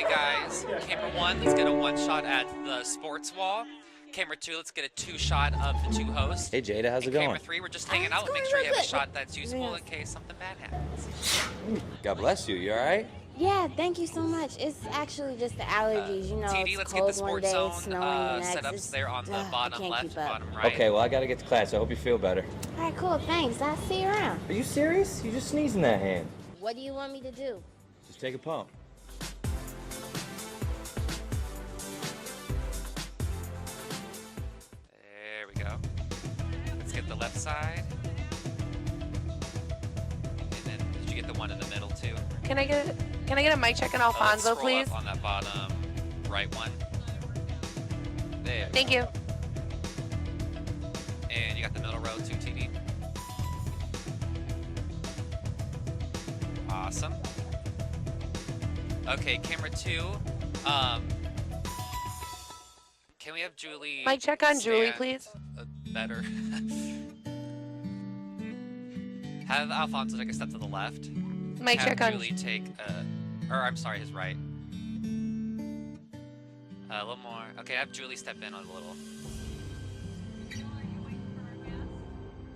Okay, guys. Camera 1, let's get a 1-shot at the sports wall. Camera 2, let's get a 2-shot of the 2 hosts. Hey, Jada, how's it going? Camera 3, we're just hanging out. Make sure you have a shot that's useful in case something bad happens. God bless you. You all right? Yeah, thank you so much. It's actually just the allergies, you know. TD, it's let's get cold the one day, Sportszone it's snowing the next. setups there on the I bottom can't left, keep up. bottom right. Okay, well, I got to get to class. I hope you feel better. All right, cool, thanks. I'll see you around. Are you serious? You just sneezed in that hand. What do you want me to do? Just take a pump. There we go. Let's get the left side. And then, did you get the one in the middle too? Can I get a mic check on Alfonso, Scroll please? up on that bottom right one. There. Thank you. And you got the middle row too, TD. Awesome. Okay, camera 2. Can we have Julie? Mic check on Julie, stand, please. Better. Have Alfonso take a step to the left. Mic Have check on. Julie take, or I'm sorry, his right. A little more. Okay, have Julie step in a little.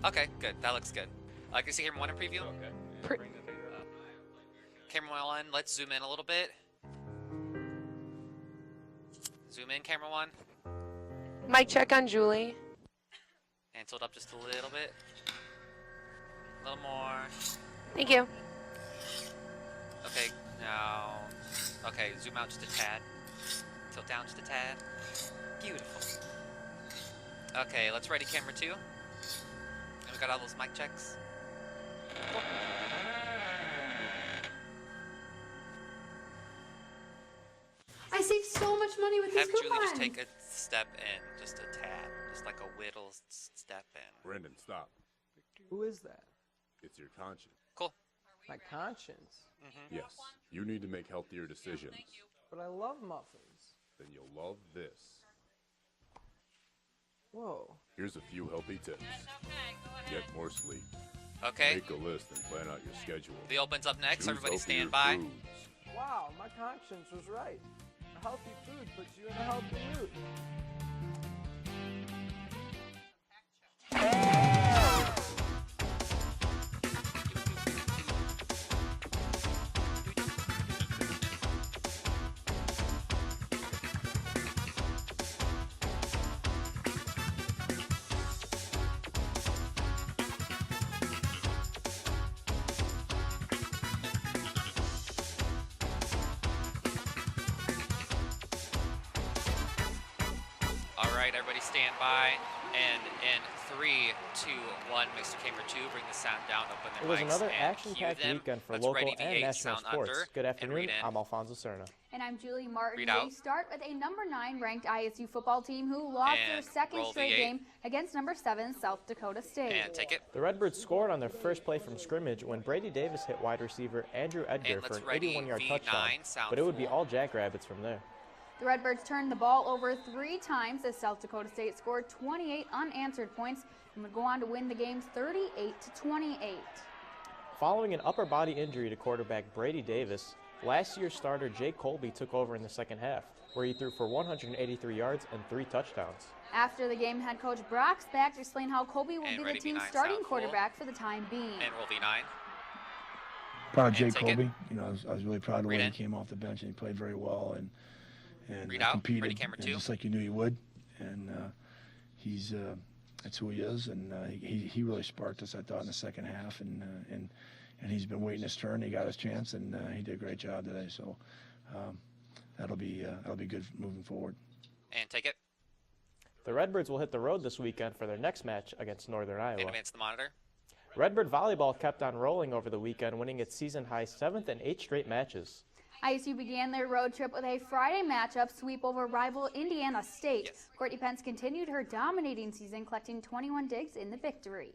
Okay, good. That looks good. Can you see camera 1 in preview? Pre Camera 1, let's zoom in a little bit. Zoom in, camera 1. Mic check on Julie. And tilt up just a little bit. A little more. Thank you. Okay, now. Okay, zoom out just a tad. Tilt down just a tad. Beautiful. Okay, let's ready camera 2. And we got all those mic checks. Cool. I saved so much money with Have these Julie coupons. just take a step in, just a tad. Just like a whittle step in. Brendan, stop. Who is that? It's your conscience. Cool. My conscience. Yes, you need to make healthier decisions. But I love muffins. Then you'll love this. Whoa. Here's a few healthy tips. Get more sleep. Okay. Make a list and plan out your schedule. The opens up next. Choose Everybody healthier stand by. foods. Wow, my conscience was right. A healthy food puts you in a healthy mood. All right, everybody stand by. And in 3, 2, 1, Mr. Camera 2, bring the sound down, open their It was mics, another and action-packed cue them. weekend for Let's local ready the and 8 national sound sports. under Good and afternoon, read in. I'm Alfonso Serna. And I'm Julie Martin. Read out. We start with a number 9 ranked ISU football team who lost their And second roll straight V8. game against number 7 South Dakota State. And take it. The Redbirds scored on their first play from scrimmage when Brady Davis hit wide receiver Andrew Edgar And for let's an ready 81-yard V9, touchdown, sound but it would be full. all Jackrabbits from there. The Redbirds turned the ball over 3 times as South Dakota State scored 28 unanswered points and would go on to win the games 38-28. Following an upper body injury to quarterback Brady Davis, last year's starter Jake Colby took over in the second half, where he threw for 183 yards and 3 touchdowns. After the game, head coach Brock Spack explained how Colby will And be the ready, team's V9, starting sound full. quarterback for the time being. And roll V9. Proud of And Jake take it. Colby. You know, I was really proud of the Read way in. he came off the bench and he played very well and Read out. competed Ready, camera 2. just like you knew he would. And he's that's who he is. And he really sparked us, I thought, in the second half. And he's been waiting his turn. He got his chance, and he did a great job today. So that'll be good moving forward. And take it. The Redbirds will hit the road this weekend for their next match against Northern And Iowa. advance the monitor. Redbird volleyball kept on rolling over the weekend, winning its season-high 7th and 8th straight matches. ISU began their road trip with a Friday matchup sweep over rival Indiana State. Yes. Courtney Pence continued her dominating season, collecting 21 digs in the victory.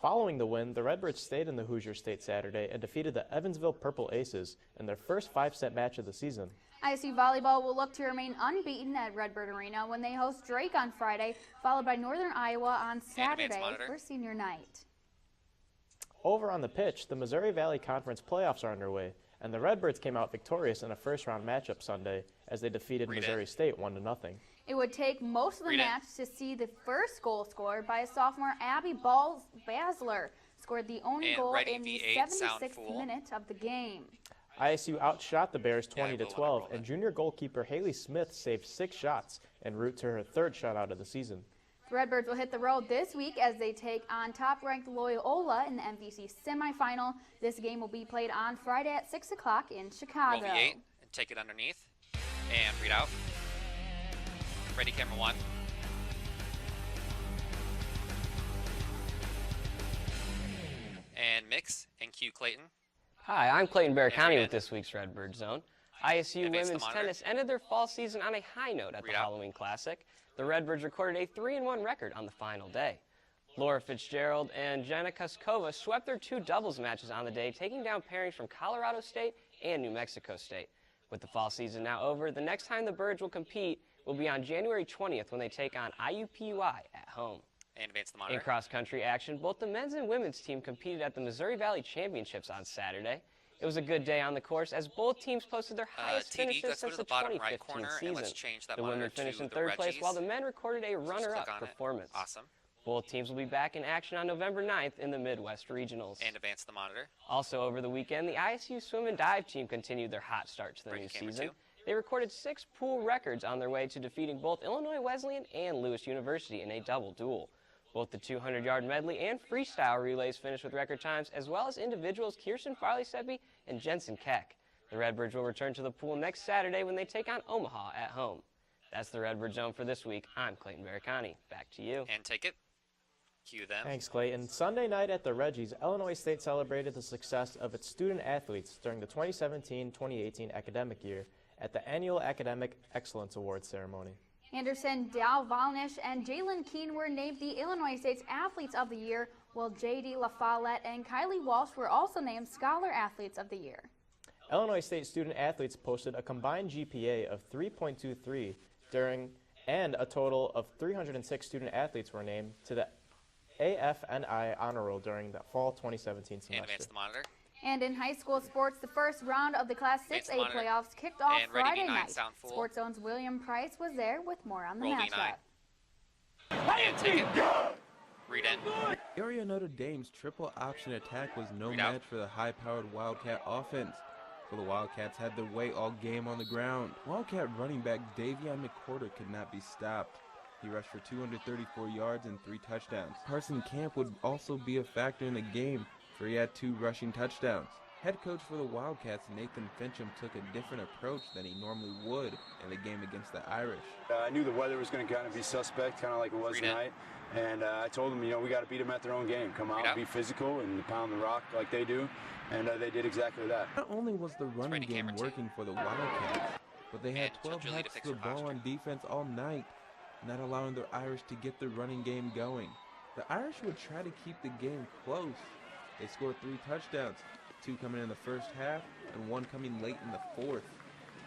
Following the win, the Redbirds stayed in the Hoosier State Saturday and defeated the Evansville Purple Aces in their first 5-set match of the season. ISU volleyball will look to remain unbeaten at Redbird Arena when they host Drake on Friday, followed by Northern Iowa on Saturday monitor. for senior night. Over on the pitch, the Missouri Valley Conference playoffs are underway, And the Redbirds came out victorious in a first-round matchup Sunday as they defeated Missouri State 1-0. It would take most of the match to see the first goal scored by sophomore Abby Basler. Scored the only goal in the 76th minute of the game. ISU outshot the Bears 20-12, and junior goalkeeper Haley Smith saved 6 shots en route to her 3rd shutout of the season. The Redbirds will hit the road this week as they take on top-ranked Loyola in the MVC semifinal. This game will be played on Friday at 6 o'clock in Chicago. Roll V8 and take it underneath and read out. Ready, camera 1. And mix and cue Clayton. Hi, I'm Clayton Barricani with this week's Redbird Zone. ISU Advance the women's monitor. tennis ended their fall season on a high note at the Halloween Classic. The Redbirds recorded a 3-1 record on the final day. Laura Fitzgerald and Jenna Kuskova swept their 2 doubles matches on the day, taking down pairings from Colorado State and New Mexico State. With the fall season now over, the next time the Birds will compete will be on January 20th when they take on IUPUI at home. And advance the monitor. In cross-country action, both the men's and women's team competed at the Missouri Valley Championships on Saturday. It was a good day on the course as both teams posted their highest finishes since the 2015 season. The women finished in 3rd place while the men recorded a runner-up performance. Awesome. Both teams will be back in action on November 9th in the Midwest Regionals. And advance the monitor. Also over the weekend, the ISU swim and dive team continued their hot start to the new season. They recorded 6 pool records on their way to defeating both Illinois Wesleyan and Lewis University in a double duel. Both the 200-yard medley and freestyle relays finished with record times, as well as individuals Kirsten Farley-Seppi and Jensen Keck. The Redbirds will return to the pool next Saturday when they take on Omaha at home. That's the Redbird Zone for this week. I'm Clayton Barricani. Back to you. And take it. Cue them. Thanks, Clayton. Sunday night at the Reggies, Illinois State celebrated the success of its student-athletes during the 2017-2018 academic year at the annual Academic Excellence Awards ceremony. Anderson, Dal Valnish, and Jalen Keene were named the Illinois State's Athletes of the Year, while J.D. LaFollette and Kylie Walsh were also named Scholar Athletes of the Year. Illinois State student-athletes posted a combined GPA of 3.23 and a total of 306 student-athletes were named to the AFNI Honor Roll during the fall 2017 semester. And advance the monitor. And in high school sports, the first round of the Class 6A playoffs kicked off Friday night. Sportzone's William Price was there with more on the matchup. And take it. Read in. Area Notre Dame's triple option attack was no match for the high-powered Wildcat offense. So the Wildcats had their way all game on the ground. Wildcat running back Davion McCorder could not be stopped. He rushed for 234 yards and 3 touchdowns. Carson Camp would also be a factor in the game, for he had 2 rushing touchdowns. Head coach for the Wildcats, Nathan Fincham, took a different approach than he normally would in the game against the Irish. I knew the weather was going to kind of be suspect, kind of like it was tonight. And I told them, we got to beat them at their own game. Come out, be physical, and pound the rock like they do. And they did exactly that. Not only was the running game working for the Wildcats, but they had 12 hats to the ball on defense all night, not allowing the Irish to get the running game going. The Irish would try to keep the game close. They scored 3 touchdowns, 2 coming in the first half and 1 coming late in the 4th.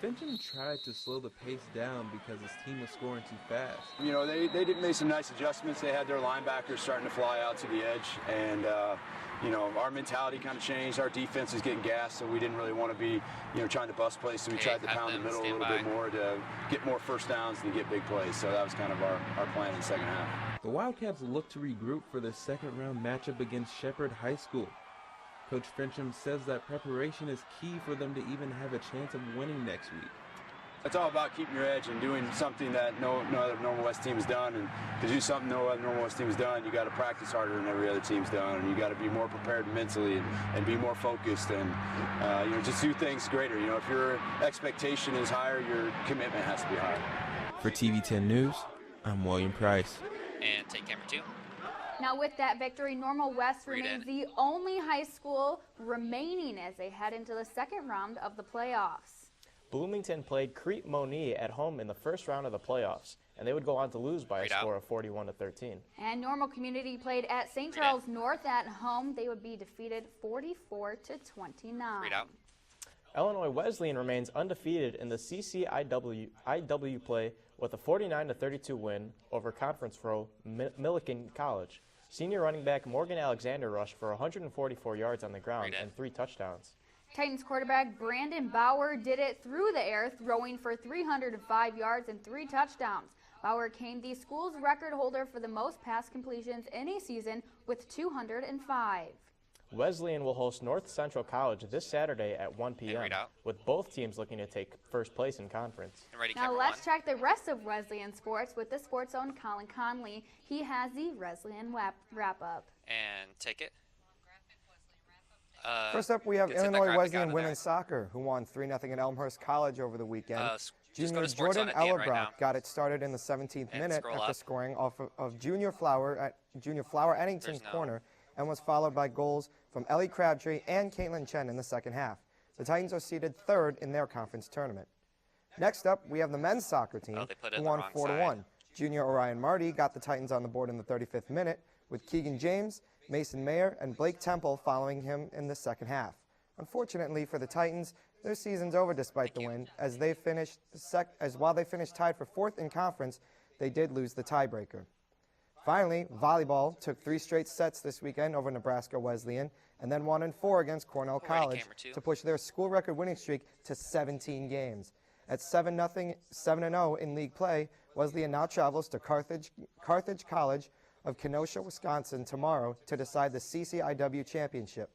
Fincham tried to slow the pace down because his team was scoring too fast. They did make some nice adjustments. They had their linebackers starting to fly out to the edge, and our mentality kind of changed. Our defense is getting gassed, so we didn't really want to be, trying to bust plays. So we tried to pound the middle a little bit more to get more first downs and get big plays. So that was kind of our plan in the second half. The Wildcats look to regroup for their second-round matchup against Shepherd High School. Coach Fincham says that preparation is key for them to even have a chance of winning next week. It's all about keeping your edge and doing something that no other Normal West team has done. And to do something no other Normal West team has done, you got to practice harder than every other team's done, and you got to be more prepared mentally and be more focused and just do things greater. If your expectation is higher, your commitment has to be higher. For TV 10 News, I'm William Price. And take camera 2. Now with that victory, Normal West remains the only high school remaining as they head into the second round of the playoffs. Bloomington played Crete Moni at home in the first round of the playoffs, and they would go on to lose by a score of 41-13. And Normal Community played at St. Charles North at home. They would be defeated 44-29. Illinois Wesleyan remains undefeated in the CCIW play with a 49-32 win over conference foe Millikan College. Senior running back Morgan Alexander rushed for 144 yards on the ground and 3 touchdowns. Titans quarterback Brandon Bauer did it through the air, throwing for 305 yards and 3 touchdowns. Bauer became the school's record holder for the most pass completions in a season with 205. Wesleyan will host North Central College this Saturday at 1 p.m., with both teams looking to take first place in conference. Now let's check the rest of Wesleyan sports with the Sportszone Colin Conley. He has the Wesleyan wrap-up. And take it. First up, we have Illinois Wesleyan women's soccer, who won 3-0 at Elmhurst College over the weekend. Junior Jordan Ellerbrock got it started in the 17th minute after scoring off of Junior Flower Eddington's corner, and was followed by goals from Ellie Crabtree and Caitlin Chen in the second half. The Titans are seeded third in their conference tournament. Next up, we have the men's soccer team, who won 4-1. Junior Orion Marty got the Titans on the board in the 35th minute, with Keegan James, Mason Mayer, and Blake Temple following him in the second half. Unfortunately for the Titans, their season's over despite the win, as while they finished tied for fourth in conference, they did lose the tiebreaker. Finally, volleyball took 3 straight sets this weekend over Nebraska Wesleyan, and then won in 4 against Cornell College to push their school record winning streak to 17 games. At 7-0 in league play, Wesleyan now travels to Carthage College of Kenosha, Wisconsin tomorrow to decide the CCIW championship.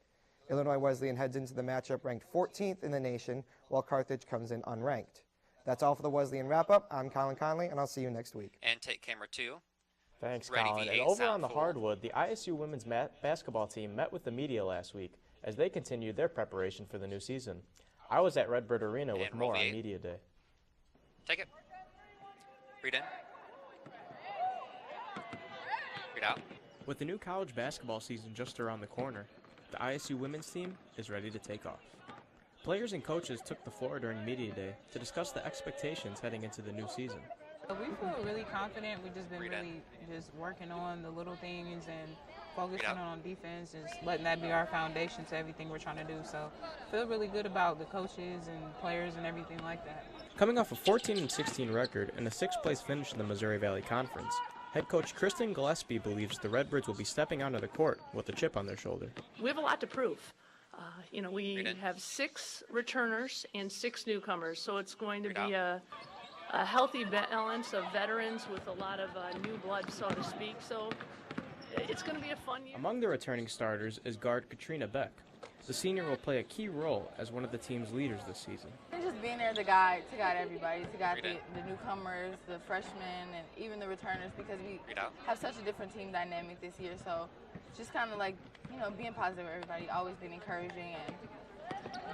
Illinois Wesleyan heads into the matchup ranked 14th in the nation, while Carthage comes in unranked. That's all for the Wesleyan wrap-up. I'm Colin Conley, and I'll see you next week. And take camera 2. Thanks, Colin. And over on the hardwood, the ISU women's basketball team met with the media last week as they continued their preparation for the new season. I was at Redbird Arena with more on Media Day. Take it. Read in. Read out. With the new college basketball season just around the corner, the ISU women's team is ready to take off. Players and coaches took the floor during Media Day to discuss the expectations heading into the new season. We feel really confident. We've just been just working on the little things and focusing on defense, just letting that be our foundation to everything we're trying to do. So feel really good about the coaches and players and everything like that. Coming off a 14-16 record and a 6th place finish in the Missouri Valley Conference, head coach Kristen Gillespie believes the Redbirds will be stepping onto the court with a chip on their shoulder. We have a lot to prove. We have 6 returners and 6 newcomers, so it's going to be a healthy balance of veterans with a lot of new blood, so to speak. So it's going to be a fun year. Among the returning starters is guard Katrina Beck. The senior will play a key role as one of the team's leaders this season. Just being there to guide everybody, to guide the newcomers, the freshmen, and even the returners, because we have such a different team dynamic this year. So just kind of like, being positive with everybody, always being encouraging and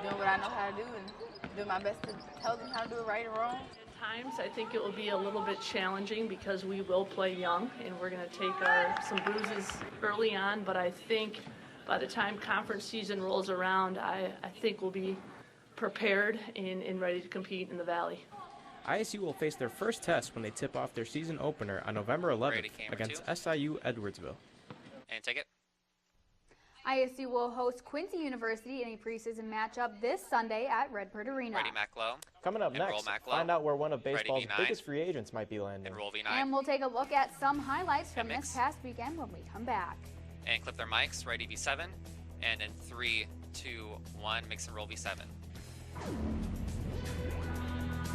doing what I know how to do and doing my best to tell them how to do it right or wrong. Times I think it will be a little bit challenging because we will play young and we're going to take some bruises early on, but I think by the time conference season rolls around, I think we'll be prepared and ready to compete in the Valley. ISU will face their first test when they tip off their season opener on November 11th against SIU Edwardsville. And take it. ISU will host Quincy University in a preseason matchup this Sunday at Redbird Arena. Ready, Macklow. Coming up next, find out where one of baseball's biggest free agents might be landing. Enroll V9. And we'll take a look at some highlights from this past weekend when we come back. And clip their mics, ready V7. And in 3, 2, 1, mix and roll V7.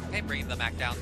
Okay, bringing the Mac down.